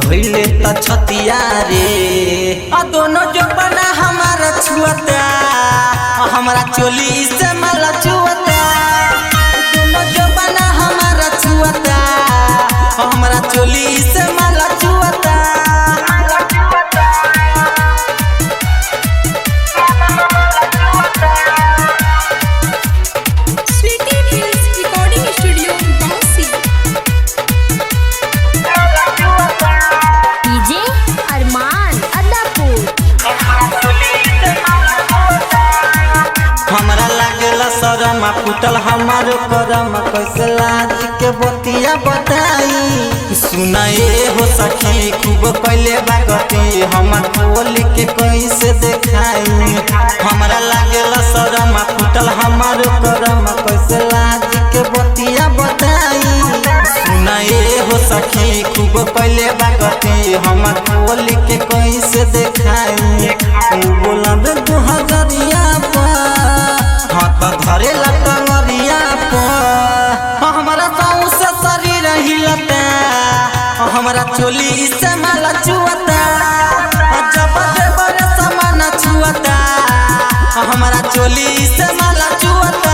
भइले त छतिया रे दोनों जो बना हमारा छुअता हमारा चोली से माला छुअता दोनों जो बना हमारा छुअता हमारा चोली से माला छुअता शरमा फुटल हमारो करम कैसे लाज के बतिया बताई सुनाए हो सखी खूब कैले बागती हम खोल के कैसे देखाई हमरा लागेला शरमा फुटल हमारो करम कैसे लाज के बतिया बताई सुनाए हो सखी खूब कैले बागती हम खोल के कैसे देखाई बोलब 2000 धरे लटंगरिया हमारा गाँव से शरीर हिलता हमारा चोली से माला छुअता जब देवर समान छुअता हमारा चोली से माला छुअता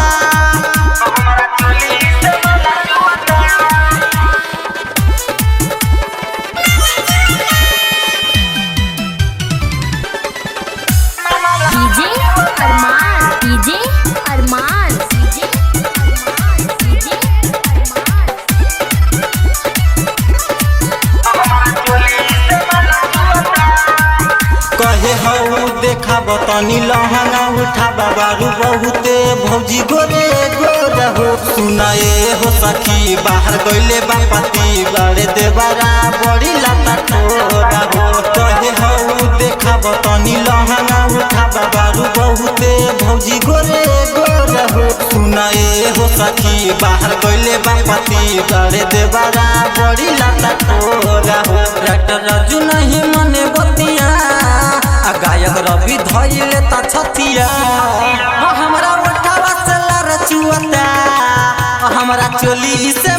कहे हऊ देखा बतनी लहंगा उठा बाबारू बहुते भौजी गोरे गोरा हो सुनाए हो सखी बाहर गईले बापती बड़े देवरा बड़ी लाता ठोरा हो कहे हऊ देखा बतनी लहंगा उठा बाबारू बहुते भौजी गोरे गोरा हो सुनाए हो सखी बाहर गईले बापती बड़े देवरा बड़ी लाता ठोरा हो डॉक्टर राजू नहीं मने बतिया गायक रवि धइले त छतिया हमरा उठावा से लर छुअता हमरा चोली से